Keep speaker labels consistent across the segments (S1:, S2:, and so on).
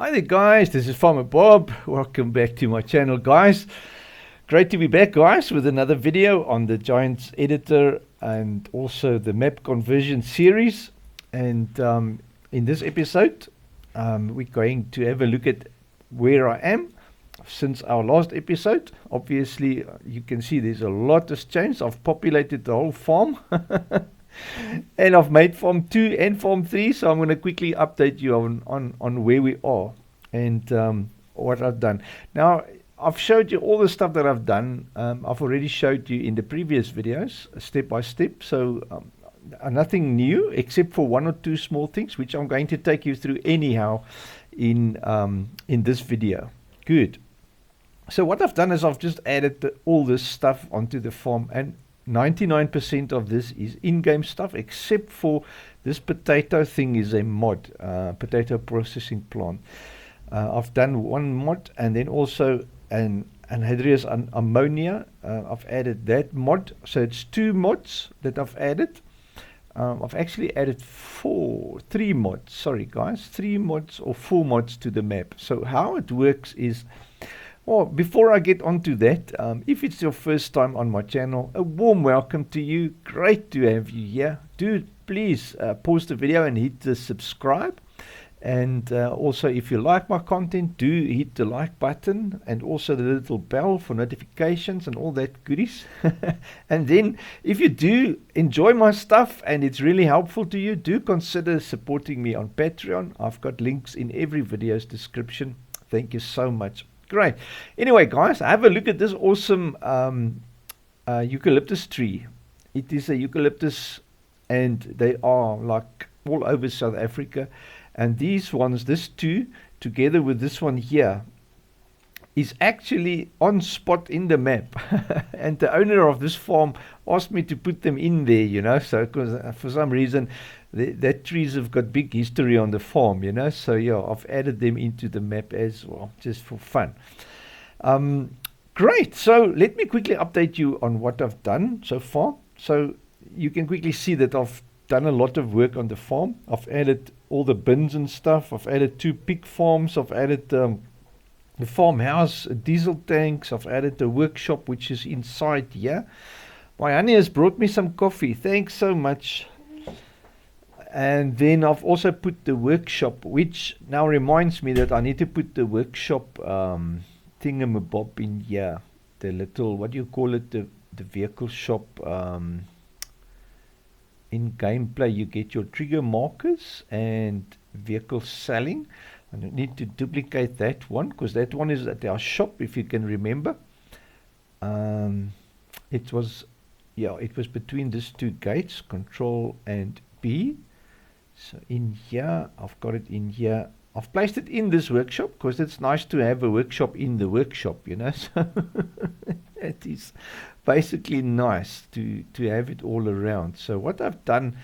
S1: Hi there guys, this is Farmer Bob. Welcome back to my channel guys. Great to be back guys with another video on the Giants editor and also the map conversion series. And in this episode we're going to have a look at where I am since our last episode. Obviously you can see there's a lot has changed. I've populated the whole farm. And I've made Farm 2 and Farm 3, so I'm going to quickly update you on where we are and what I've done. Now, I've showed you all the stuff that I've done. I've already showed you in the previous videos, step by step, so nothing new except for one or two small things, which I'm going to take you through anyhow in this video. Good. So what I've done is I've just added all this stuff onto the farm, and 99% of this is in-game stuff, except for this potato thing is a mod, potato processing plant. I've done one mod, and then also an Anhydrous Ammonia. I've added that mod, so it's two mods that I've added. I've actually added three mods, sorry guys, 3 mods or 4 mods to the map. So how it works is, well, before I get onto that, if it's your first time on my channel, a warm welcome to you. Great to have you here. Do please pause the video and hit the subscribe. And also, if you like my content, do hit the like button and also the little bell for notifications and all that goodies. And then, if you do enjoy my stuff and it's really helpful to you, do consider supporting me on Patreon. I've got links in every video's description. Thank you so much. Great. Anyway, guys, have a look at this awesome eucalyptus tree. It is a eucalyptus, and they are like all over South Africa. And these ones, this two, together with this one here, is actually on spot in the map. And the owner of this farm asked me to put them in there, you know, so because for some reason that trees have got big history on the farm, you know, so yeah, I've added them into the map as well, just for fun. Great, so let me quickly update you on what I've done so far. So you can quickly see that I've done a lot of work on the farm. I've added all the bins and stuff. I've added 2 pig farms. I've added the farmhouse, diesel tanks. I've added the workshop, which is inside here. My honey has brought me some coffee. Thanks so much. And then I've also put the workshop, which now reminds me that I need to put the workshop thingamabob in here. The little, what do you call it? The vehicle shop. In gameplay, you get your trigger markers and vehicle selling. I need to duplicate that one because that one is at our shop, if you can remember. It was between these 2 gates, Control and B. So in here, I've got it in here. I've placed it in this workshop because it's nice to have a workshop in the workshop, you know. So it is basically nice to have it all around. So what I've done,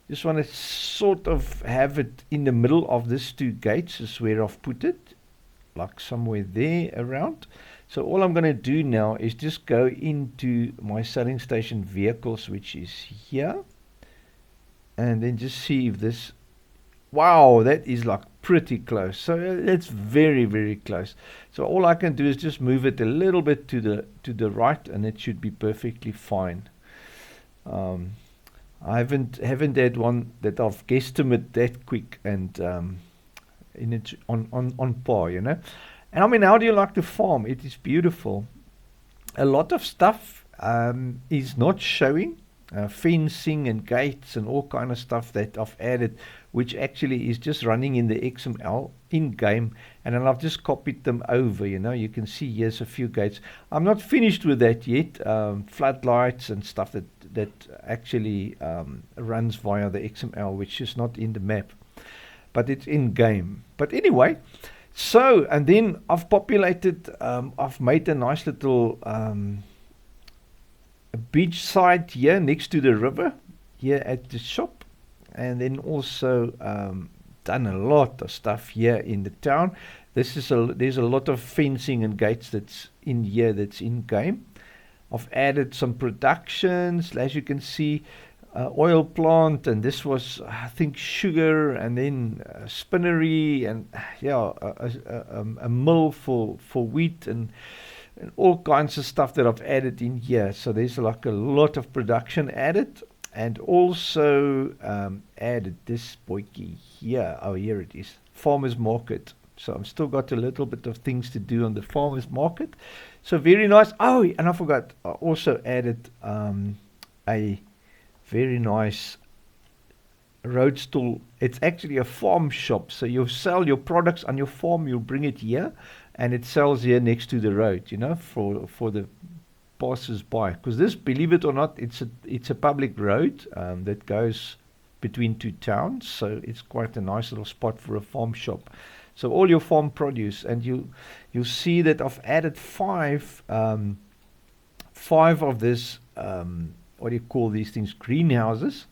S1: just want to sort of have it in the middle of these 2 gates is where I've put it, like somewhere there around. So all I'm going to do now is just go into my selling station vehicles, which is here, and then just see if this, wow, that is like pretty close. So that's very, very close. So all I can do is just move it a little bit to the right, and it should be perfectly fine. I haven't had one that I've guesstimated that quick and in it on par, you know. And I mean, how do you like the farm? It is beautiful. A lot of stuff is not showing. Fencing and gates and all kind of stuff that I've added, which actually is just running in the XML in-game, and then I've just copied them over, you know. You can see here's a few gates. I'm not finished with that yet. Floodlights and stuff that actually runs via the XML, which is not in the map, but it's in-game. But anyway, so, and then I've populated, I've made a nice little a beach side here next to the river here at the shop, and then also done a lot of stuff here in the town. There's a lot of fencing and gates that's in here, that's in game. I've added some productions, as you can see. oil plant, and this was, I think, sugar, and then spinnery, and yeah, a mill for wheat, and all kinds of stuff that I've added in here. So there's like a lot of production added, and also added this boykie here. Oh, here it is, farmers market. So I've still got a little bit of things to do on the farmers market. So very nice. Oh, and I forgot, I also added a very nice road stall. It's actually a farm shop. So you sell your products on your farm, you'll bring it here, and it sells here next to the road, you know, for the passers by. Because this, believe it or not, it's a public road that goes between two towns. So it's quite a nice little spot for a farm shop. So all your farm produce, and you'll see that I've added five of this, what do you call these things, greenhouses,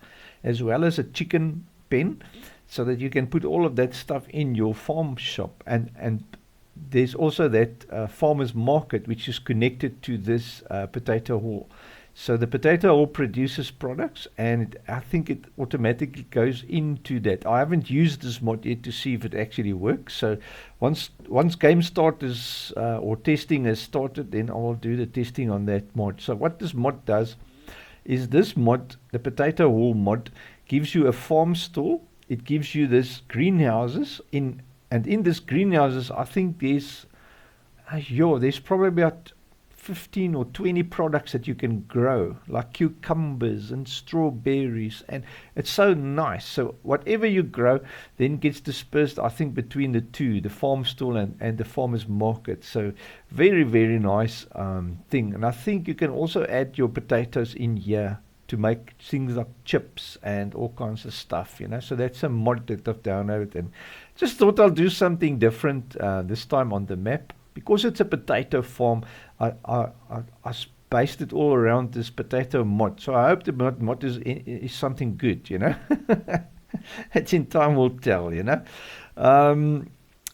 S1: as well as a chicken pen, so that you can put all of that stuff in your farm shop. And there's also that farmers market, which is connected to this potato hall. So the potato hall produces products, and I think it automatically goes into that. I haven't used this mod yet to see if it actually works. So once game start is or testing has started, then I will do the testing on that mod. So what this mod does is, this mod, the potato hall mod, gives you a farm stall. It gives you this greenhouses in, and in this greenhouses, I think there's probably about 15 or 20 products that you can grow, like cucumbers and strawberries, and it's so nice. So whatever you grow then gets dispersed, I think, between the two, the farm stall and the farmers market. So very, very nice thing. And I think you can also add your potatoes in here to make things like chips and all kinds of stuff, you know. So that's a mod that I've downloaded, and just thought I'll do something different this time on the map. Because it's a potato farm, I based it all around this potato mod. So I hope the mod is something good, you know. It's in time will tell, you know.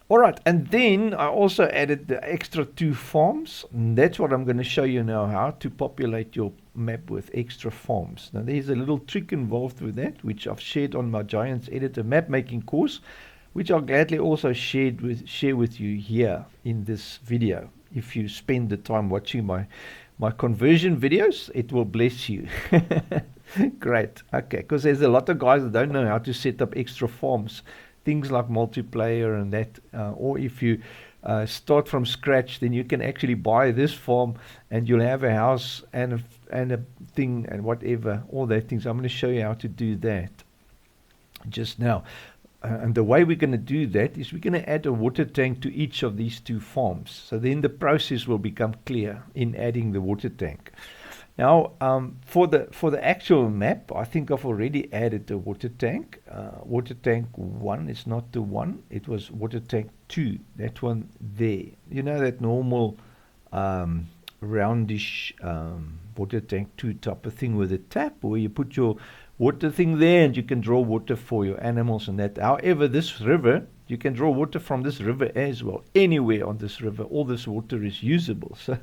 S1: All right, and then I also added the extra 2 farms. And that's what I'm going to show you now, how to populate your map with extra farms. Now there's a little trick involved with that, which I've shared on my Giants Editor map making course, which I'll gladly also share with you here in this video. If you spend the time watching my conversion videos, it will bless you. Great. Okay, because there's a lot of guys that don't know how to set up extra farms, things like multiplayer and that, or if you start from scratch, then you can actually buy this farm and you'll have a house and a thing and whatever, all that things. I'm going to show you how to do that just now. And the way we're going to do that is we're going to add a water tank to each of these 2 farms. So then the process will become clear in adding the water tank. Now, for the actual map, I think I've already added the water tank. Water tank 1 is not the one. It was water tank 2. That one there. You know, that normal roundish water tank 2 type of thing with a tap, where you put your water thing there and you can draw water for your animals and that. However, this river, you can draw water from this river as well. Anywhere on this river, all this water is usable. So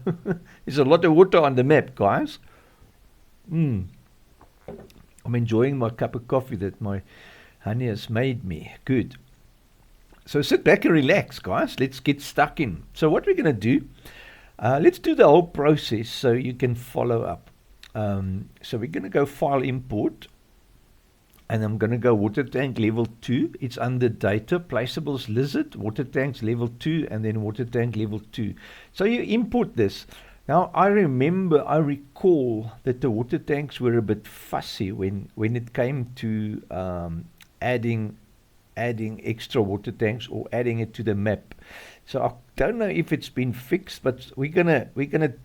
S1: there's a lot of water on the map, guys. I'm enjoying my cup of coffee that my honey has made me. Good. So sit back and relax, guys. Let's get stuck in. So what we're going to do, let's do the whole process so you can follow up. So we're going to go file import. And I'm going to go water tank level 2. It's under data, placeables lizard, water tanks level 2, and then water tank level 2. So you import this. Now I recall that the water tanks were a bit fussy when it came to adding extra water tanks or adding it to the map. So I don't know if it's been fixed, but we're gonna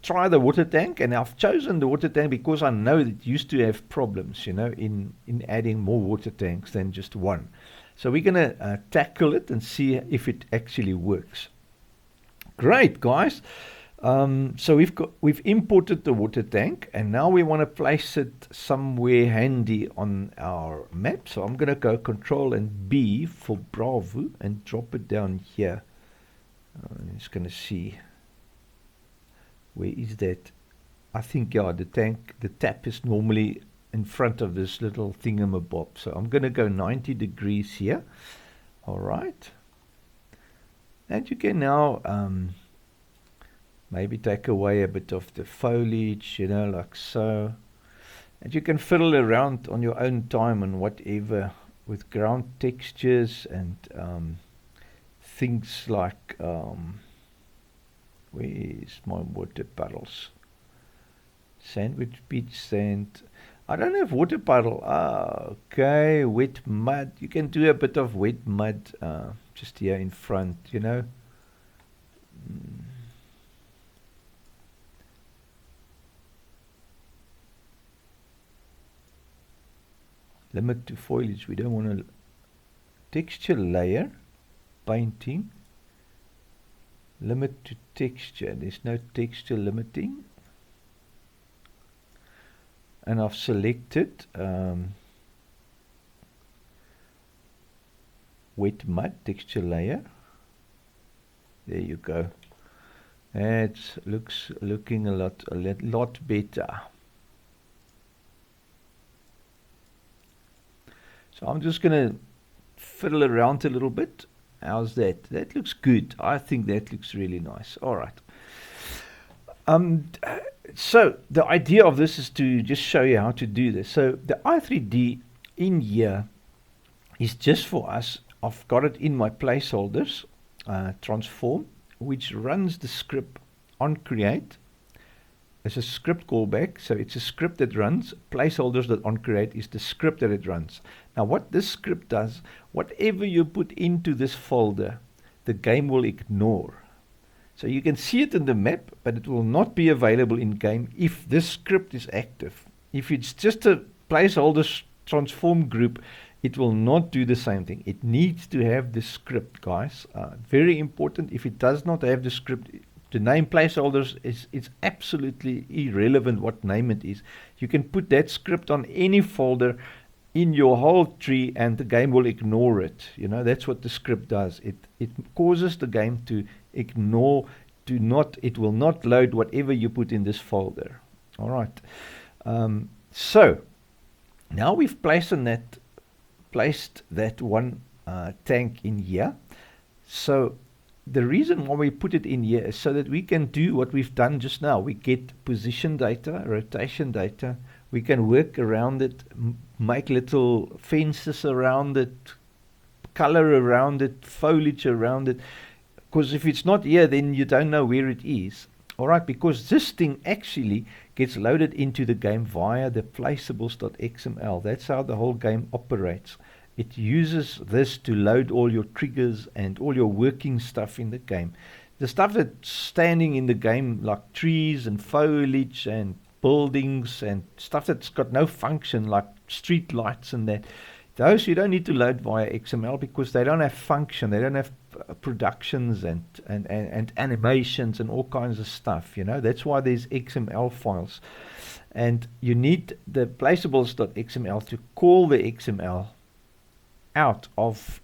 S1: try the water tank, and I've chosen the water tank because I know that it used to have problems, you know, in adding more water tanks than just one. So we're gonna tackle it and see if it actually works. Great, guys. So we've imported the water tank, and now we want to place it somewhere handy on our map. So I'm gonna go Control and B for Bravo and drop it down here. I'm just going to see, where is that? I think, yeah, the tap is normally in front of this little thingamabob. So I'm going to go 90 degrees here. All right. And you can now maybe take away a bit of the foliage, you know, like so. And you can fiddle around on your own time and whatever with ground textures and things like, where's my water puddles? Sandwich beach sand. I don't have water puddle. Okay, wet mud. You can do a bit of wet mud just here in front, you know. Limit to foliage. We don't want to texture layer, painting. Limit to texture. There's no texture limiting. And I've selected wet mud texture layer. There you go. It looking a lot better. So I'm just going to fiddle around a little bit. How's that? That looks good. I think that looks really nice. All right. So the idea of this is to just show you how to do this. So the i3D in here is just for us. I've got it in my placeholders, transform, which runs the script on create. It's a script callback, so it's a script that runs. Placeholders.onCreate is the script that it runs. Now what this script does, whatever you put into this folder, the game will ignore. So you can see it in the map, but it will not be available in game if this script is active. If it's just a placeholder transform group, it will not do the same thing. It needs to have the script, guys. Very important. If it does not have the script, the name placeholders it's absolutely irrelevant what name it is. You can put that script on any folder in your whole tree and the game will ignore it. You know, that's what the script does. It causes the game to ignore, it will not load whatever you put in this folder. All right. So now we've placed that one tank in here. So the reason why we put it in here is so that we can do what we've done just now. We get position data, rotation data. We can work around it, make little fences around it, color around it, foliage around it. Because if it's not here, then you don't know where it is. All right, because this thing actually gets loaded into the game via the placeables.xml. That's how the whole game operates. It uses this to load all your triggers and all your working stuff in the game. The stuff that's standing in the game, like trees and foliage and buildings and stuff that's got no function, like street lights and that, those you don't need to load via XML because they don't have function. They don't have productions and animations and all kinds of stuff. You know, that's why there's XML files. And you need the placeables.xml to call the XML out of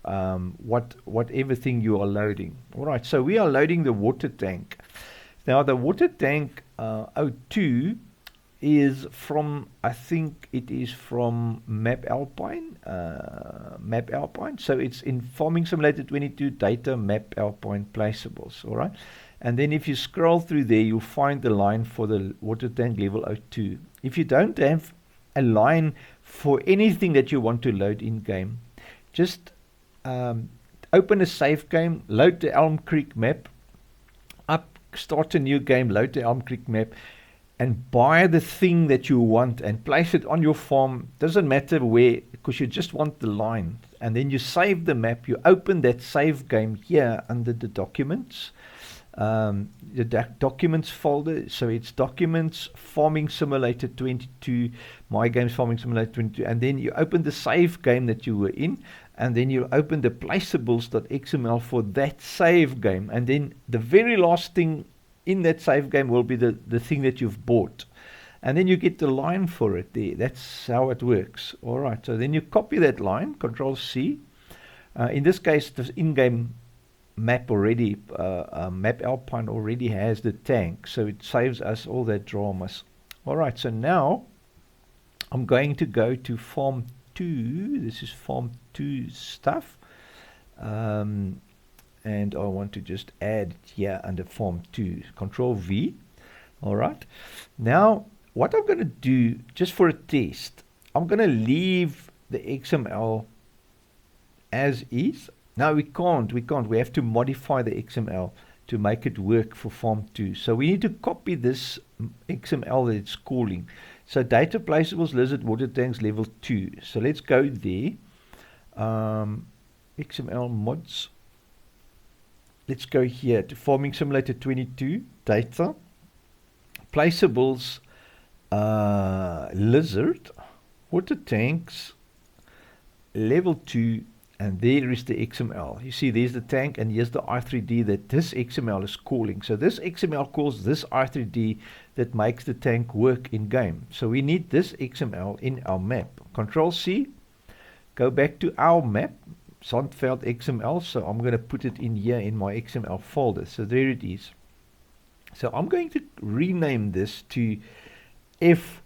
S1: whatever thing you are loading. All right, so we are loading the water tank. Now the water tank 02 is from, I think it is from Map Alpine. So it's in Farming Simulator 22 data Map Alpine placeables. All right, and then if you scroll through there, you'll find the line for the water tank level 02. If you don't have a line for anything that you want to load in game, just open a save game, load the Elm Creek map up, start a new game, load the Elm Creek map, and buy the thing that you want and place it on your farm. Doesn't matter where, because you just want the line. And then you save the map. You open that save game here under the documents, the documents folder. So it's documents, Farming Simulator 22, My Games Farming Simulator 22. And then you open the save game that you were in. And then you open the placeables.xml for that save game. And then the very last thing in that save game will be the thing that you've bought. And then you get the line for it there. That's how it works. All right. So then you copy that line, Control C. In this case, the in-game map already, Map Alpine already has the tank. So it saves us all that dramas. All right. So now I'm going to go to Form 2. This is Form 2 stuff. And I want to just add it here under Form 2. Control V. All right. Now, what I'm going to do, just for a test, I'm going to leave the XML as is. No, we can't. We have to modify the XML to make it work for Form 2. So we need to copy this XML that it's calling. So data placeables, lizard, water tanks, level 2. So let's go there. XML mods. Let's go here to Farming Simulator 22, data, placeables, lizard, water tanks, level 2, and there is the XML. You see there's the tank and here's the i3D that this XML is calling. So this XML calls this i3D that makes the tank work in game. So we need this XML in our map. Control C, go back to our map, Sandveld XML. So I'm going to put it in here in my XML folder. So there it is. So I'm going to rename this to F2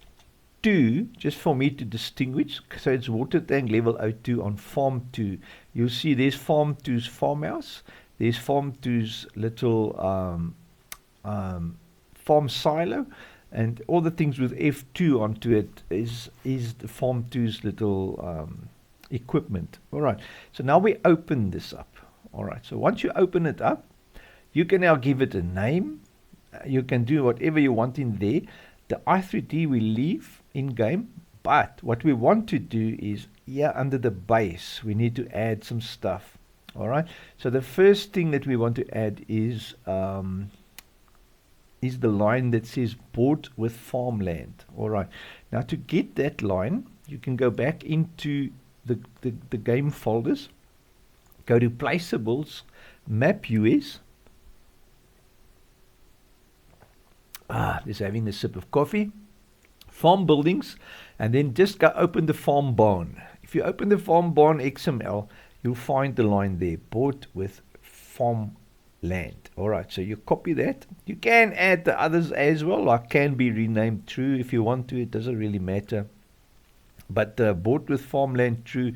S1: just for me to distinguish. So it's water tank level 02 on Farm 2. You'll see there's Farm 2's farmhouse. There's Farm 2's little farm silo. And all the things with F2 onto it is the Farm 2's little equipment. All right. So now we open this up. All right. So once you open it up, you can now give it a name. You can do whatever you want in there. The i3D we leave in game, but what we want to do is here under the base, we need to add some stuff. All right. So the first thing that we want to add is the line that says bought with farmland. All right. Now to get that line, you can go back into the game folders, go to placeables, map US. Just having a sip of coffee. Farm buildings, and then just go open the farm barn. If you open the farm barn XML, you'll find the line there, bought with farm land. All right, so you copy that. You can add the others as well, like can be renamed true if you want to. It doesn't really matter. But bought with farmland true,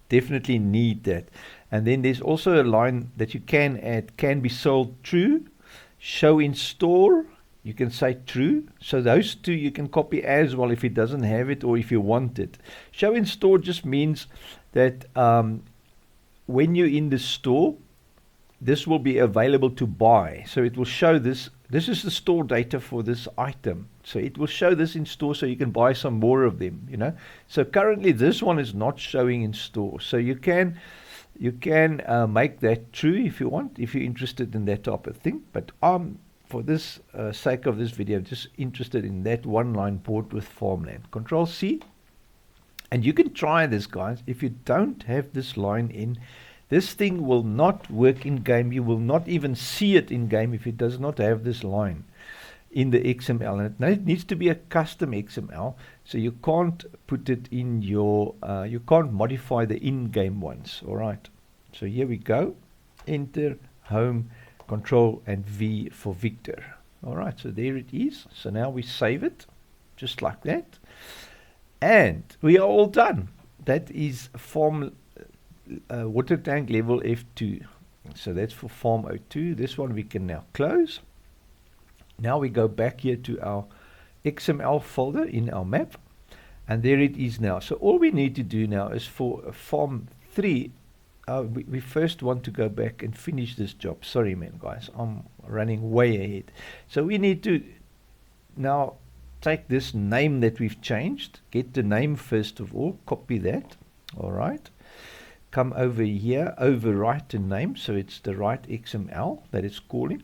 S1: definitely need that. And then there's also a line that you can add, can be sold true, show in store. You can say true. So those two you can copy as well if it doesn't have it or if you want it. Show in store just means that when you're in the store, this will be available to buy. So it will show this. This is the store data for this item. So it will show this in store so you can buy some more of them, you know. So currently this one is not showing in store. So you can make that true if you want, if you're interested in that type of thing. But for this sake of this video, I'm just interested in that one line, bought with farmland. Control C. And you can try this, guys. If you don't have this line in, this thing will not work in game. You will not even see it in game if it does not have this line in the XML. And it needs to be a custom XML. So you can't put it in your, you can't modify the in-game ones. All right. So here we go. Enter, home, Control and V for Victor. All right, so there it is. So now we save it just like that. And we are all done. That is farm water tank level F2. So that's for Farm 02. This one we can now close. Now we go back here to our XML folder in our map. And there it is now. So all we need to do now is for Farm 3. We first want to go back and finish this job. Sorry, man, guys. I'm running way ahead. So we need to now take this name that we've changed. Get the name first of all. Copy that. All right. Come over here. Overwrite the name. So it's the right XML that it's calling.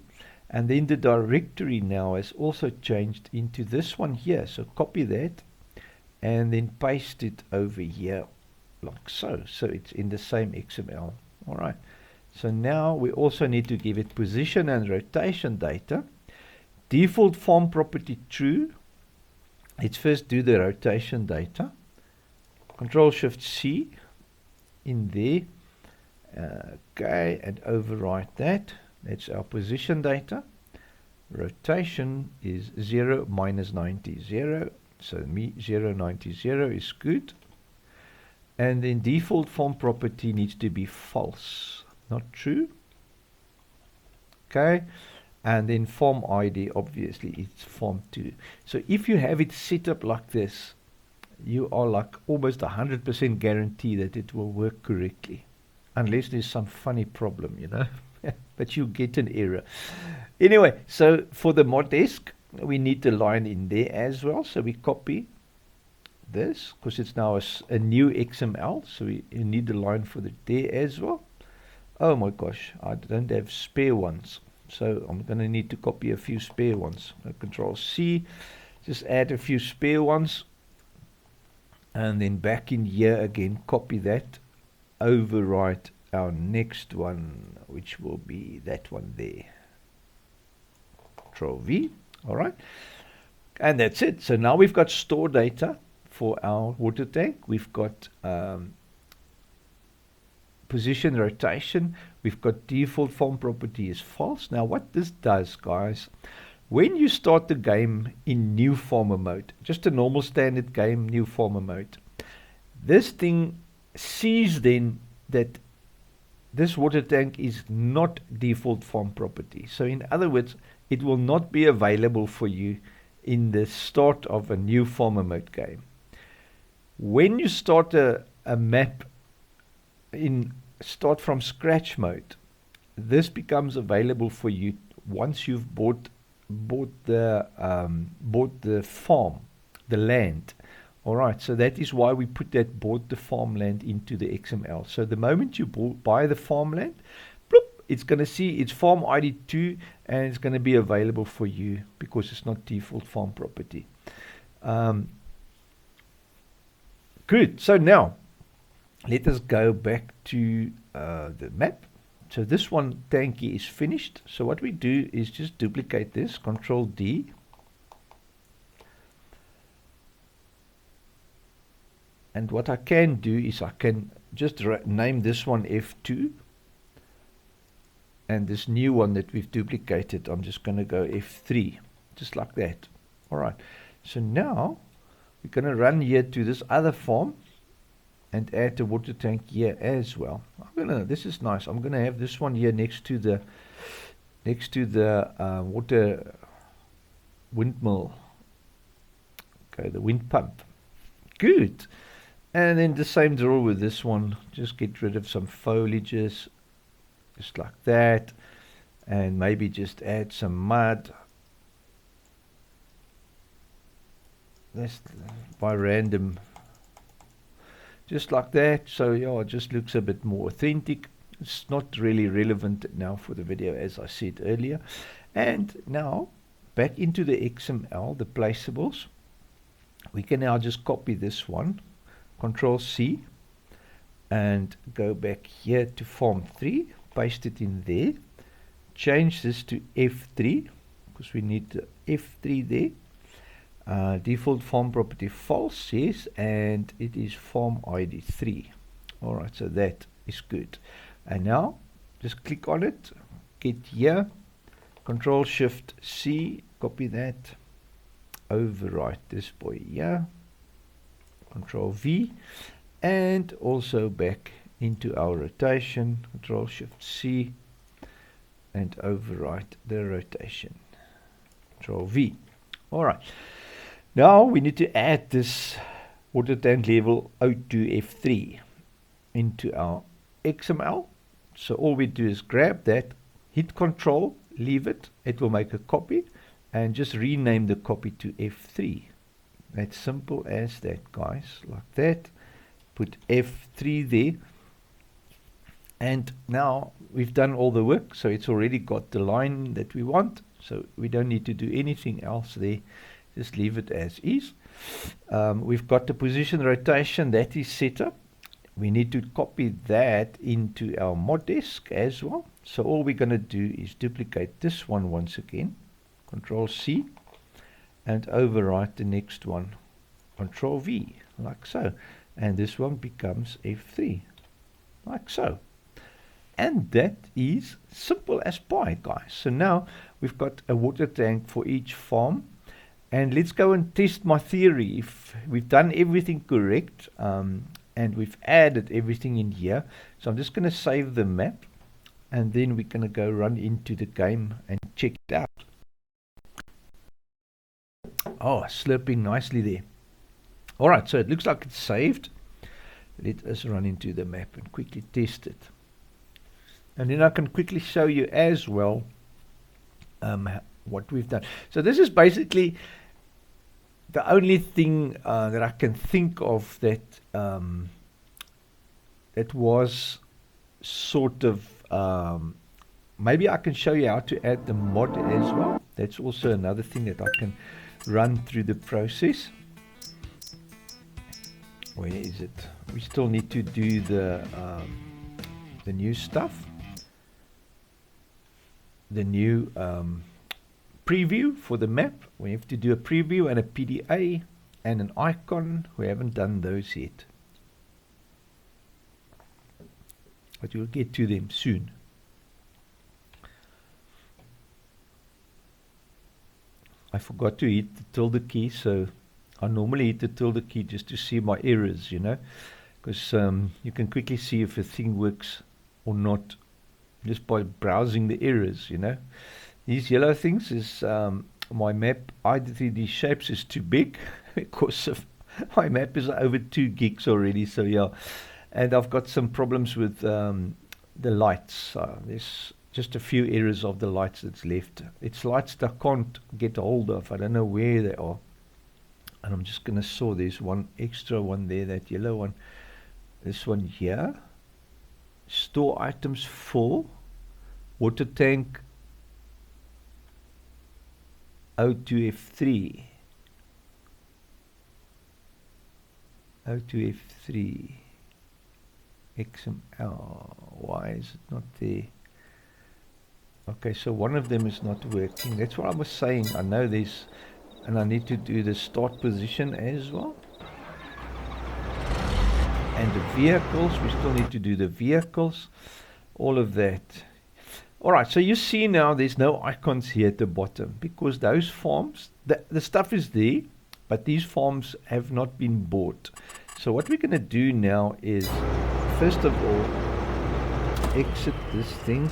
S1: And then the directory now has also changed into this one here. So copy that. And then paste it over here. Like so. So it's in the same XML. All right. So now we also need to give it position and rotation data. Default farm property true. Let's first do the rotation data. Control Shift C in there. Okay, and overwrite that. That's our position data. Rotation is 0 minus 90. 0 So me 090 is good. And then default form property needs to be false, not true. Okay. And then form ID, obviously, it's form 2. So if you have it set up like this, you are like almost 100% guarantee that it will work correctly. Unless there's some funny problem, you know. But you get an error. Anyway, so for the mod desk, we need the line in there as well. So we copy this, because it's now a new XML. So we need the line for the there as well. Oh my gosh, I don't have spare ones. So I'm going to need to copy a few spare ones. Control C, just add a few spare ones. And then back in here again, copy that, overwrite our next one, which will be that one there. Control V, all right. And that's it. So now we've got store data for our water tank. We've got position rotation. We've got default form property is false. Now what this does, guys, when you start the game in new farmer mode, just a normal standard game, new farmer mode, this thing sees then that this water tank is not default form property. So in other words, it will not be available for you in the start of a new farmer mode game. When you start a map in start from scratch mode, this becomes available for you once you've bought the farm, the land. All right, so that is why we put that bought the farmland into the XML. So the moment you buy the farmland, bloop, it's going to see its farm ID 2 and it's going to be available for you because it's not default farm property. Good. So now let us go back to the map. So this one tanky is finished. So what we do is just duplicate this, Control D. And what I can do is I can just name this one F2. And this new one that we've duplicated, I'm just going to go F3. Just like that. All right. So now we're going to run here to this other farm and add the water tank here as well. This is nice. I'm gonna have this one here next to the water windmill. Okay, the wind pump. Good. And then the same drill with this one. Just get rid of some foliages, just like that, and maybe just add some mud. That's by random. Just like that. So yeah, it just looks a bit more authentic. It's not really relevant now for the video, as I said earlier. And now back into the XML, the placeables, we can now just copy this one, Control C, and go back here to Form 3, paste it in there, change this to F3 because we need the F3 there. Default form property false, yes, and it is form ID 3. All right, so that is good. And now just click on it, get here, Control Shift C, copy that, overwrite this boy here, Control V, and also back into our rotation, Control Shift C, and overwrite the rotation, Control V. All right. Now we need to add this water tank level O2 F3 into our XML. So all we do is grab that, hit Control, leave it. It will make a copy and just rename the copy to F3. That's simple as that, guys, like that. Put F3 there. And now we've done all the work. So it's already got the line that we want. So we don't need to do anything else there. Just leave it as is. We've got the position rotation that is set up. We need to copy that into our mod desk as well. So all we're going to do is duplicate this one once again. Control C. And overwrite the next one. Control V. Like so. And this one becomes F3. Like so. And that is simple as pie, guys. So now we've got a water tank for each farm. And let's go and test my theory. If we've done everything correct, and we've added everything in here. So I'm just going to save the map, and then we're going to go run into the game and check it out. Oh, slurping nicely there. Alright, so it looks like it's saved. Let us run into the map and quickly test it. And then I can quickly show you as well what we've done. So this is basically the only thing that I can think of that that was sort of maybe I can show you how to add the mod as well. That's also another thing that I can run through the process. Where is it? We still need to do the new stuff, the new preview for the map. We have to do a preview and a PDA and an icon. We haven't done those yet, but we'll get to them soon. I forgot to hit the tilde key, so I normally hit the tilde key just to see my errors, you know, because you can quickly see if a thing works or not just by browsing the errors, you know. These yellow things is my map ID3D shapes is too big because of my map is over 2 gigs already, so yeah. And I've got some problems with the lights. There's just a few errors of the lights that's left. It's lights that I can't get hold of. I don't know where they are. And I'm just going to saw there's one extra one there, that yellow one. This one here. Store items full. Water tank O2F3. O2F3. XML. Why is it not there? Okay, so one of them is not working. That's what I was saying. I know there's, and I need to do the start position as well. And the vehicles, we still need to do the vehicles. All of that. Alright, so you see now there's no icons here at the bottom because those farms, the stuff is there, but these farms have not been bought. So what we're going to do now is, first of all, exit this thing,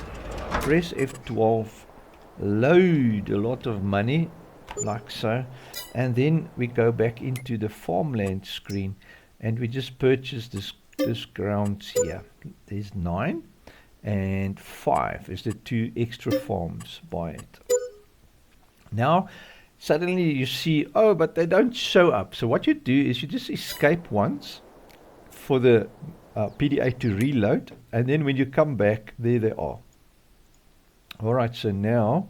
S1: press F12, load a lot of money, like so, and then we go back into the farmland screen and we just purchase this grounds here. There's 9 and 5 is the 2 extra farms. Buy it. Now suddenly you see, oh, but they don't show up. So what you do is you just escape once for the PDA to reload, and then when you come back, there they are. Alright, so now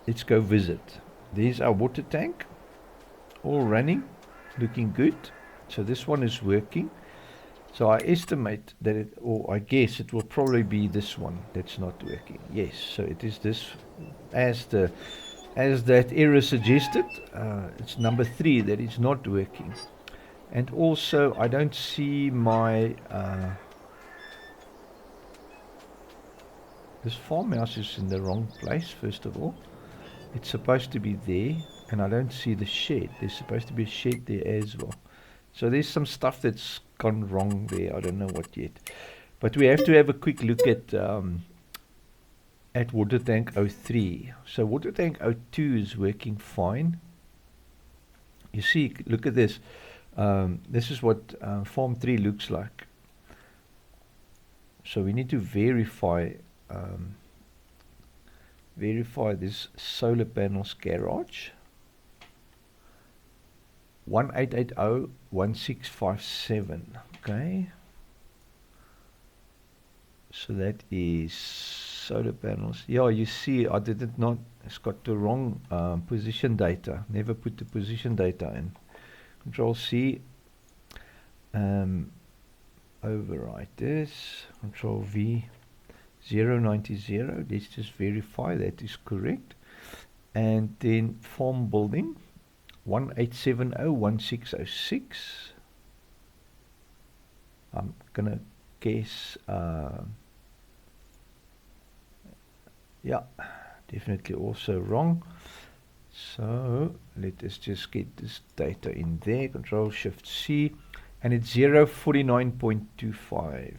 S1: let's go visit. There's our water tank, all running, looking good. So this one is working. So I estimate that it, or I guess it will probably be this one that's not working. Yes, so it is this, as that error suggested. It's number 3 that is not working. And also I don't see my this farmhouse is in the wrong place. First of all, it's supposed to be there, and I don't see the shed. There's supposed to be a shed there as well. So there's some stuff that's gone wrong there. I don't know what yet, but we have to have a quick look at water tank 03. So water tank 02 is working fine. You see, look at this. This is what farm 3 looks like. So we need to verify this solar panels garage. 1880-1657. Okay, so that is solar panels. Yeah, you see I did it not, it's got the wrong position data. Never put the position data in. Control C, overwrite this, Control V, 090. Let's just verify that is correct. And then farm building 1870-1606. I'm gonna guess yeah, definitely also wrong. So let us just get this data in there. Control Shift C, and it's 049.25.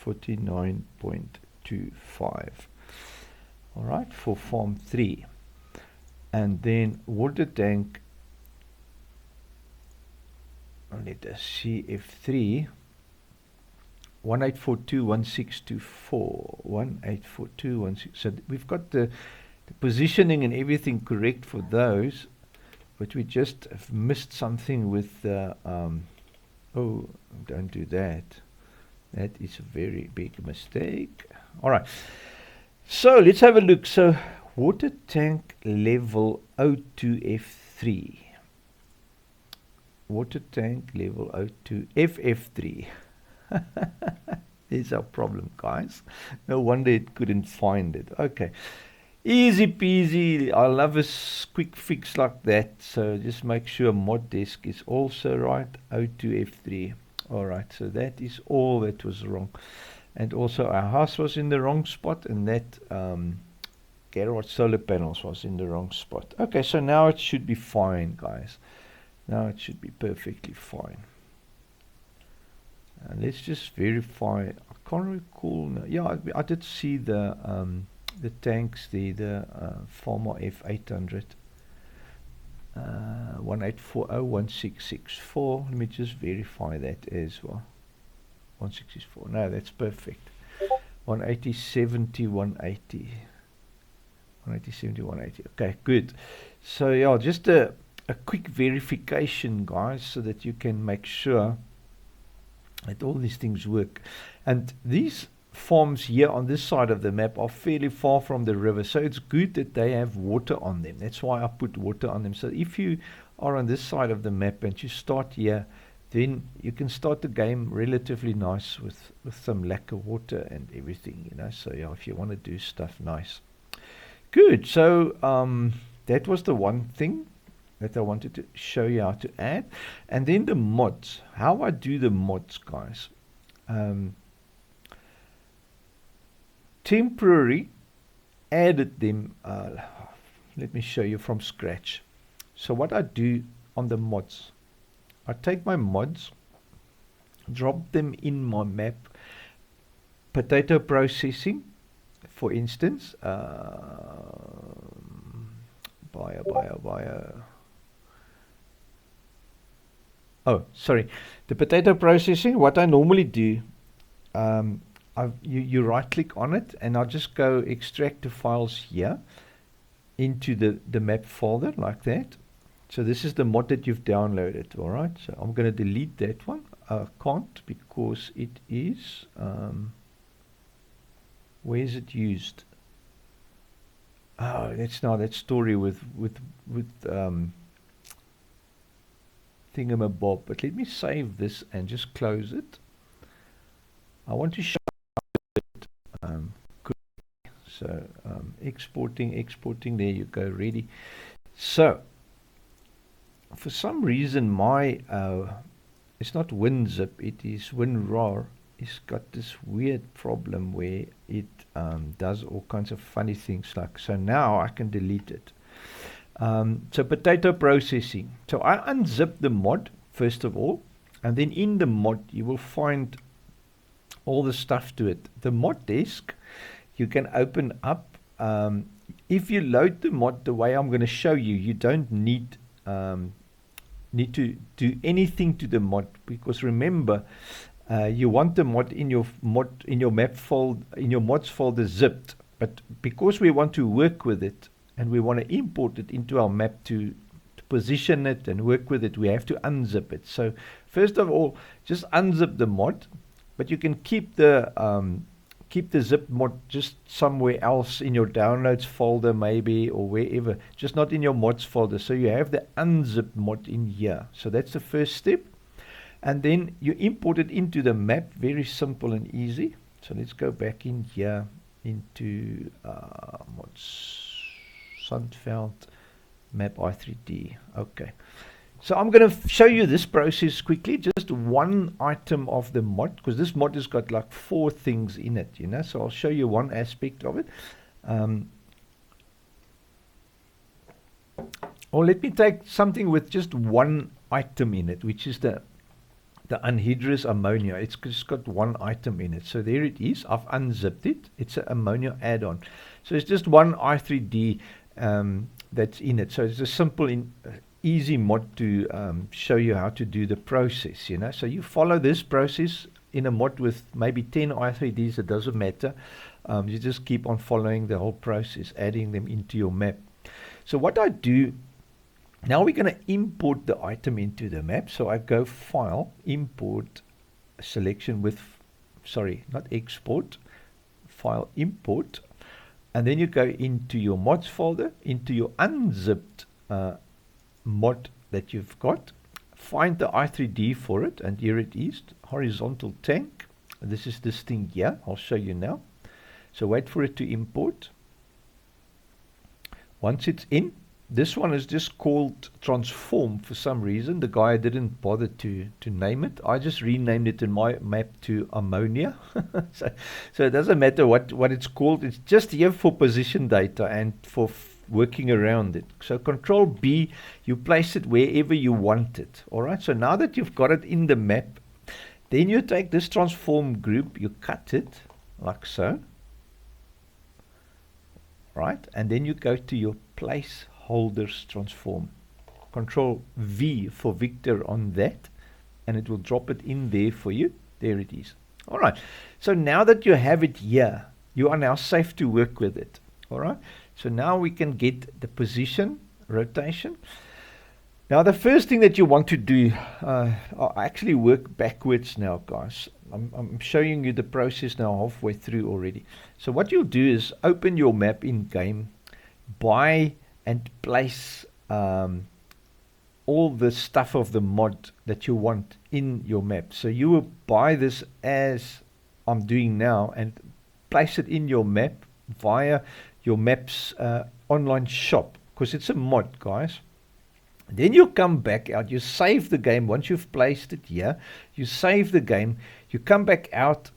S1: $49.25. All right, for farm 3. And then water tank, let us see, F3, 18421624, 184216. So we've got the positioning and everything correct for those, but we just have missed something with the, oh, don't do that. That is a very big mistake. All right, so let's have a look. So water tank level O2F3. Water tank level O2 FF3. There's our problem, guys. No wonder it couldn't find it. Okay, easy peasy. I love a quick fix like that. So just make sure mod disk is also right. O2F3. All right, so that is all that was wrong. And also our house was in the wrong spot, and that kilowatt solar panels was in the wrong spot. Okay, so now it should be fine, guys. Now it should be perfectly fine. Let's just verify. I can't recall. No, yeah, I did see the tanks there, the Farmer F800. 18401664. Let me just verify that as well. 1664. No, that's perfect. 18070 180. 18070 180. Okay, good. So yeah, just a quick verification, guys, so that you can make sure that all these things work. And these farms here on this side of the map are fairly far from the river, so it's good that they have water on them. That's why I put water on them. So if you are on this side of the map and you start here, then you can start the game relatively nice with some lack of water and everything, you know. So yeah, if you want to do stuff nice. Good. So that was the one thing that I wanted to show you how to add. And then the mods, how I do the mods, guys. Temporary added them. Let me show you from scratch. So what I do on the mods, I take my mods, drop them in my map, potato processing, for instance, oh, sorry, the potato processing, what I normally do, you right click on it, and I'll just go extract the files here into the map folder like that. So this is the mod that you've downloaded. All right, so I'm going to delete that one. I can't because it is where is it used? Oh, that's now that story with thingamabob. But let me save this and just close it. I want to show it. So exporting. There you go. Ready. So for some reason my it's not WinZip, it is WinRAR. It's got this weird problem where it does all kinds of funny things. Like, so now I can delete it. So potato processing. So I unzip the mod first of all, and then in the mod you will find all the stuff to it. The mod disk you can open up. If you load the mod the way I'm going to show you, you don't need to do anything to the mod, because remember, you want the mod in your map folder, in your mods folder, zipped. But because we want to work with it and we want to import it into our map to position it and work with it, we have to unzip it. So first of all, just unzip the mod, but you can keep the zip mod just somewhere else in your downloads folder maybe, or wherever, just not in your mods folder. So you have the unzip mod in here. So that's the first step. And then you import it into the map, very simple and easy. So let's go back in here into mods, Sandveld, map i3d. Okay, So I'm going to show you this process quickly, just one item of the mod, because this mod has got like 4 things in it, you know. So I'll show you one aspect of it. Or let me take something with just one item in it, which is the anhydrous ammonia. It's just got one item in it. So there it is. I've unzipped it. It's an ammonia add-on. So it's just one I3D that's in it. So it's a simple, easy mod to show you how to do the process, you know. So you follow this process in a mod with maybe 10 I3Ds, it doesn't matter. You just keep on following the whole process, adding them into your map. So what I do, now we're going to import the item into the map. So I go File, Import, Selection with, sorry, not Export, File, Import. And then you go into your mods folder, into your unzipped mod that you've got. Find the I3D for it, and here it is, horizontal tank. This is this thing here. I'll show you now. So wait for it to import. Once it's in, this one is just called transform for some reason. The guy didn't bother to name it. I just renamed it in my map to ammonia. so it doesn't matter what it's called. It's just here for position data and for working around it. So Control B, you place it wherever you want it. All right. So now that you've got it in the map, then you take this transform group, you cut it like so. Right, and then you go to your placeholders transform. Control V for Victor on that, and it will drop it in there for you. There it is. All right, so now that you have it here, you are now safe to work with it. All right, so now we can get the position, rotation. Now the first thing that you want to do, I actually work backwards now, guys. I'm showing you the process now halfway through already. So what you'll do is open your map in game, buy and place all the stuff of the mod that you want in your map. So you will buy this as I'm doing now and place it in your map via your map's online shop, because it's a mod, guys. Then you come back out, you save the game. Once you've placed it here, you save the game, you come back out,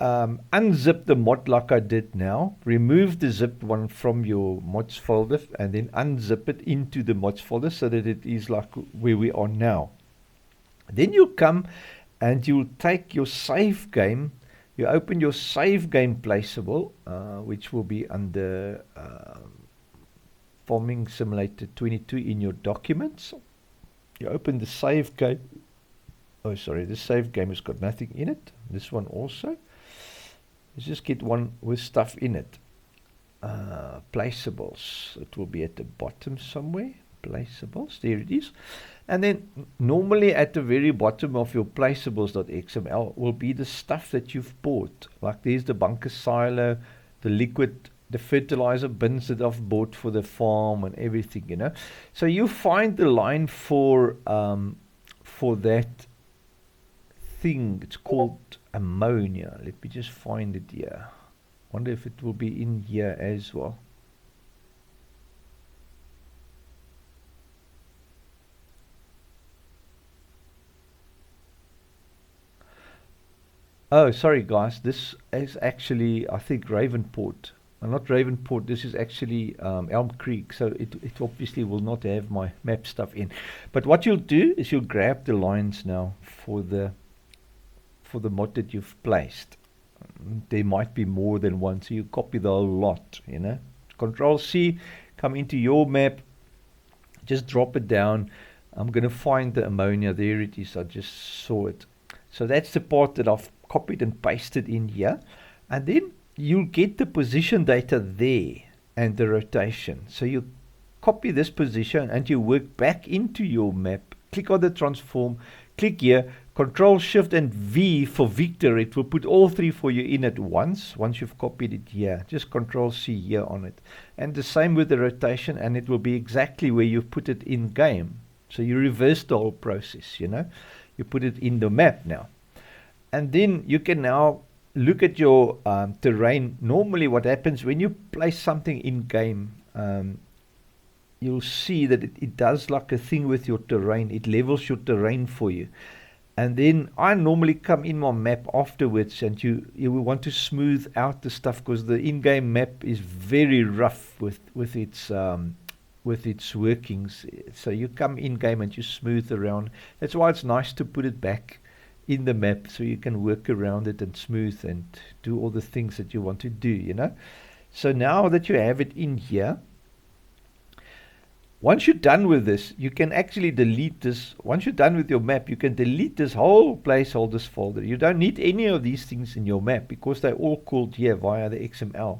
S1: unzip the mod like I did now, remove the zipped one from your mods folder, and then unzip it into the mods folder so that it is like where we are now. Then you come and you'll take your save game, you open your save game placeable, which will be under Farming Simulator 22 in your documents. You open the save game. Oh, sorry, this save game has got nothing in it. This one also. Let's just get one with stuff in it. Placeables. It will be at the bottom somewhere. Placeables. There it is. And then normally at the very bottom of your placeables.xml will be the stuff that you've bought. Like there's the bunker silo, the liquid, the fertilizer bins that I've bought for the farm and everything, you know. So you find the line for that thing. It's called ammonia. Let me just find it here. Wonder if it will be in here as well. Oh, sorry guys, this is actually, I think, Ravenport. Not Ravenport, this is actually Elm Creek, so it obviously will not have my map stuff in. But what you'll do is you'll grab the lines now for the mod that you've placed. There might be more than one, so you copy the whole lot, you know. Control C, come into your map, just drop it down. I'm going to find the ammonia. There it is, I just saw it. So that's the part that I've copied and pasted in here, and then you'll get the position data there and the rotation. So you copy this position and you work back into your map, click on the transform, click here, Control Shift and V for Victor. It will put all three for you in at once you've copied it here. Just Control C here on it, and the same with the rotation, and it will be exactly where you've put it in game. So you reverse the whole process, you know. You put it in the map now, and then you can now look at your terrain. Normally what happens when you place something in game, you'll see that it does like a thing with your terrain. It levels your terrain for you. And then I normally come in my map afterwards, and you will want to smooth out the stuff because the in-game map is very rough with its workings. So you come in-game and you smooth around. That's why it's nice to put it back in the map so you can work around it and smooth and do all the things that you want to do, you know. So now that you have it in here, once you're done with this, you can actually delete this. Once you're done with your map, you can delete this whole placeholders folder. You don't need any of these things in your map because they're all called here via the XML.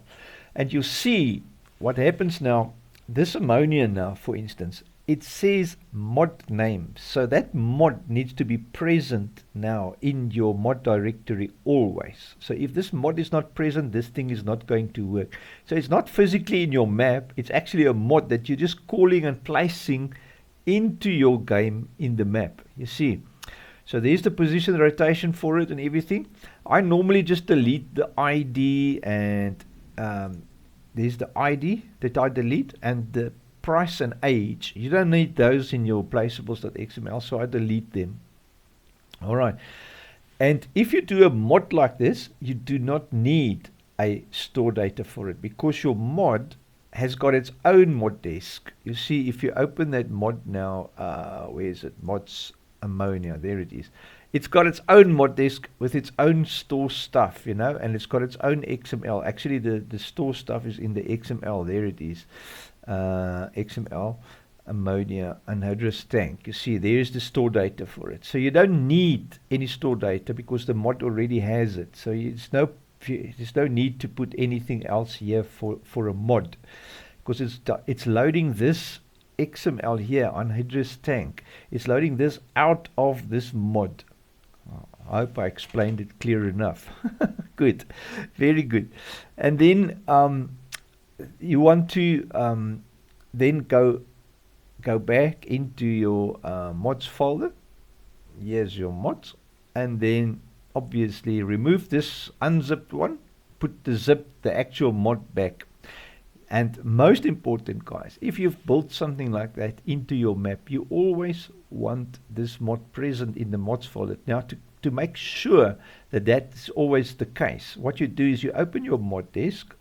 S1: And you see what happens now. This ammonia now, for instance, it says mod name. So that mod needs to be present now in your mod directory always. So if this mod is not present, this thing is not going to work. So it's not physically in your map. It's actually a mod that you're just calling and placing into your game in the map. You see. So there's the position rotation for it and everything. I normally just delete the ID and there's the ID that I delete and the price and age. You don't need those in your placeables.xml, so I delete them. All right. And if you do a mod like this, you do not need a store data for it because your mod has got its own mod desk. You see, if you open that mod now, where is it? Mods Ammonia. There it is. It's got its own mod desk with its own store stuff, you know, and it's got its own XML. Actually, the store stuff is in the XML. There it is. XML, ammonia, anhydrous tank. You see, there's the store data for it. So you don't need any store data because the mod already has it. So there's no need to put anything else here for a mod because it's loading this XML here, anhydrous tank. It's loading this out of this mod. I hope I explained it clear enough. Good, very good. And then you want to then go back into your mods folder. Here's your mods, and then obviously remove this unzipped one, put the actual mod back. And most important, guys, if you've built something like that into your map, you always want this mod present in the mods folder. Now to make sure that that's always the case, what you do is you open your mod desk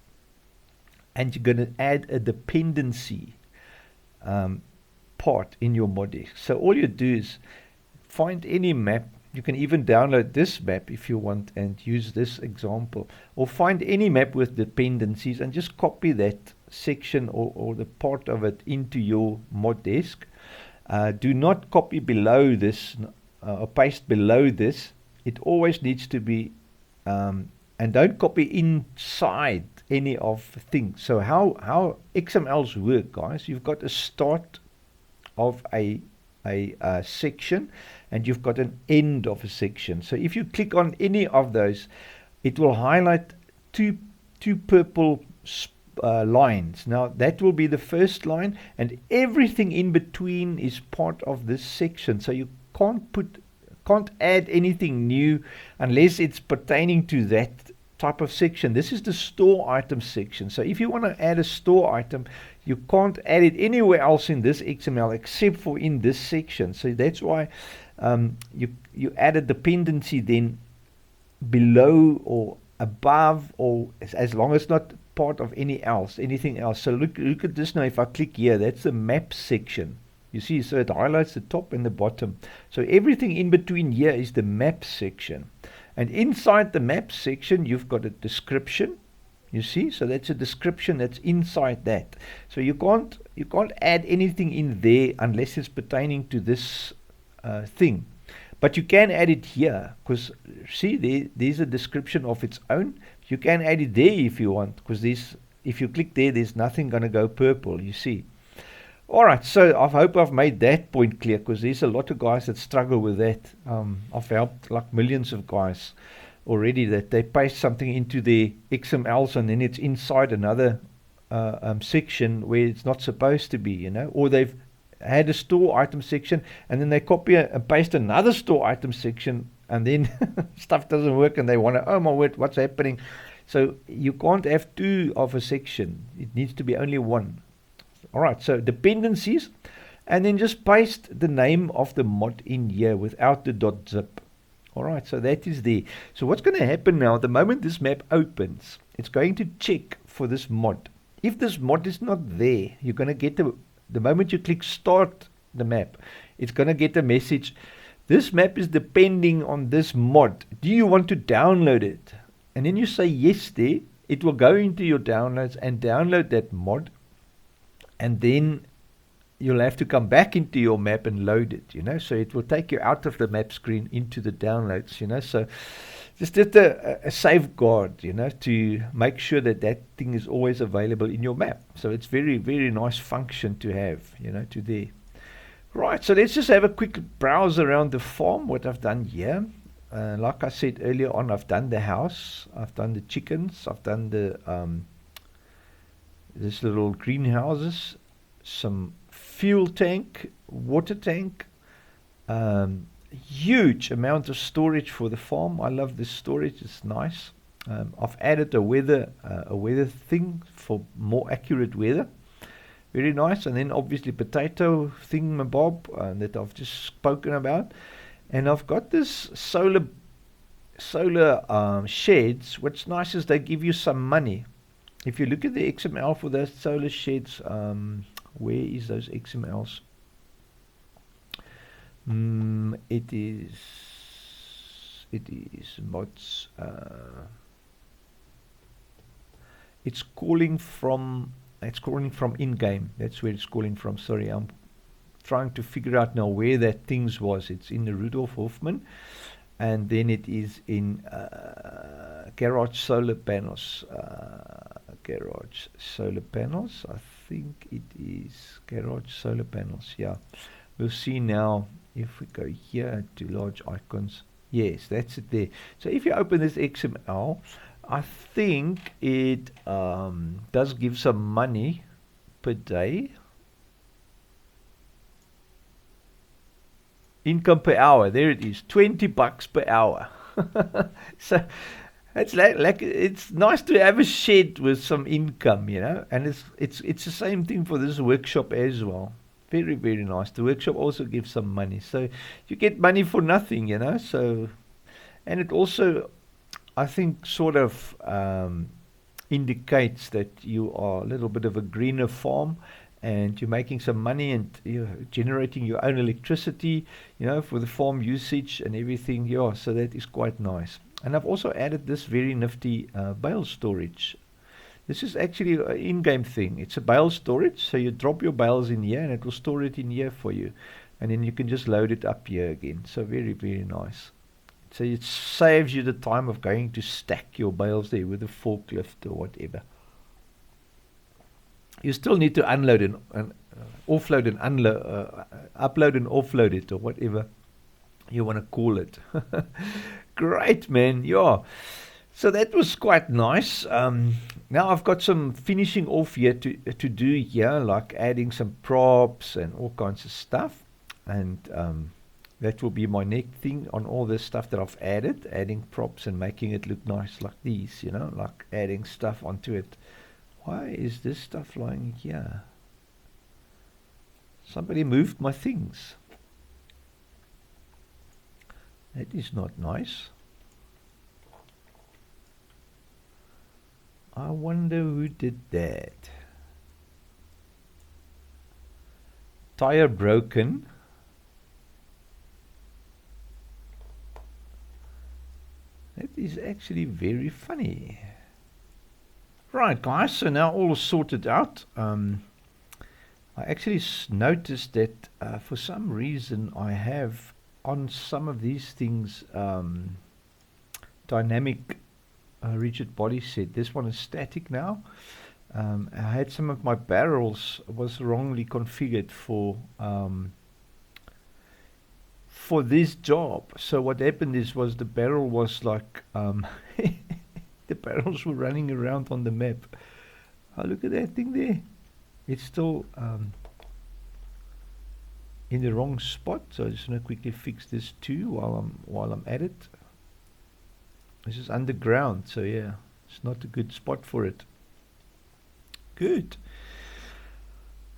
S1: and you're going to add a dependency part in your mod desk. So all you do is find any map. You can even download this map if you want and use this example, or find any map with dependencies and just copy that section or the part of it into your mod desk. Do not copy below this or paste below this. It always needs to be and don't copy inside any of the things. So how XMLs work, guys, you've got a start of a section and you've got an end of a section. So if you click on any of those, it will highlight two purple lines. Now that will be the first line, and everything in between is part of this section. So you can't add anything new unless it's pertaining to that type of section. This is the store item section. So if you want to add a store item, you can't add it anywhere else in this XML except for in this section. So that's why you add a dependency then below or above, or as long as it's not part of anything else. So look at this now. If I click here, that's the map section. You see, so it highlights the top and the bottom. So everything in between here is the map section. And inside the map section, you've got a description. You see, so that's a description that's inside that. So you can't add anything in there unless it's pertaining to this thing. But you can add it here because see, there's a description of its own. You can add it there if you want, because if you click there, there's nothing going to go purple. You see. All right, so I hope I've made that point clear, because there's a lot of guys that struggle with that. I've helped like millions of guys already that they paste something into their XMLs and then it's inside another section where it's not supposed to be, you know, or they've had a store item section and then they copy and paste another store item section and then stuff doesn't work and they want to, oh my word, what's happening? So you can't have two of a section. It needs to be only one. All right, so dependencies, and then just paste the name of the mod in here without the .zip. All right, so that is there. So what's going to happen now, the moment this map opens, it's going to check for this mod. If this mod is not there, you're going to get the moment you click start the map, it's going to get a message. This map is depending on this mod. Do you want to download it? And then you say yes there. It will go into your downloads and download that mod. And then you'll have to come back into your map and load it, you know. So it will take you out of the map screen into the downloads, you know. So just a safeguard, you know, to make sure that that thing is always available in your map. So it's very, very nice function to have, you know, to there. Right, so let's just have a quick browse around the farm, what I've done here. Like I said earlier on, I've done the house, I've done the chickens, I've done the this little greenhouses, some fuel tank, water tank, huge amount of storage for the farm. I love this storage, it's nice. I've added a weather thing for more accurate weather. Very nice. And then obviously potato thingamabob that I've just spoken about. And I've got this solar sheds. What's nice is they give you some money. If you look at the XML for those solar sheds, where is those XMLs? It is mods. It's calling from in-game. That's where it's calling from. Sorry, I'm trying to figure out now where that things was. It's in the Rudolf Hoffman, and then it is in garage solar panels. Garage solar panels. I think it is garage solar panels. Yeah, we'll see now if we go here to large icons. Yes, that's it there. So if you open this XML, I think it does give some money per day. Income per hour, there it is, $20 per hour. So it's like it's nice to have a shed with some income, you know, and it's the same thing for this workshop as well. Very, very nice. The workshop also gives some money, so you get money for nothing, you know. So, and it also, I think, sort of indicates that you are a little bit of a greener farm and you're making some money and you're generating your own electricity, you know, for the farm usage and everything. Yeah, so that is quite nice. And I've also added this very nifty bale storage. This is actually an in-game thing. It's a bale storage, so you drop your bales in here and it will store it in here for you. And then you can just load it up here again. So very, very nice. So it saves you the time of going to stack your bales there with a forklift or whatever. You still need to unload and offload and unload, upload and offload it or whatever you want to call it. Great, man. Yeah. So that was quite nice. Now I've got some finishing off here to do here, like adding some props and all kinds of stuff. And that will be my next thing on all this stuff that I've added, adding props and making it look nice like these, you know, like adding stuff onto it. Why is this stuff lying here? Somebody moved my things. That is not nice. I wonder who did that. Tire broken. That is actually very funny. Right, guys, so now all sorted out. I actually noticed that for some reason I have on some of these things dynamic rigid body set. This one is static now. I had some of my barrels was wrongly configured for this job. So what happened was the barrel was like the barrels were running around on the map. Oh, look at that thing there. It's still in the wrong spot. So I just want to quickly fix this too while I'm at it. This is underground, so yeah, it's not a good spot for it. Good.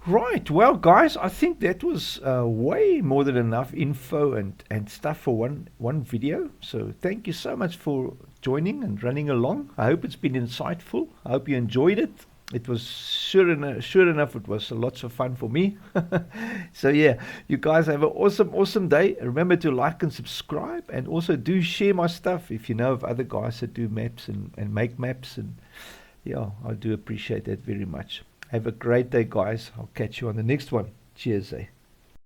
S1: Right. Well, guys, I think that was way more than enough info and stuff for one video. So thank you so much for joining and running along. I hope it's been insightful. I hope you enjoyed it. It was sure enough, it was lots of fun for me. So yeah, you guys have an awesome day. Remember to like and subscribe, and also do share my stuff if you know of other guys that do maps and make maps. And yeah, I do appreciate that very much. Have a great day, guys. I'll catch you on the next one. Cheers, eh?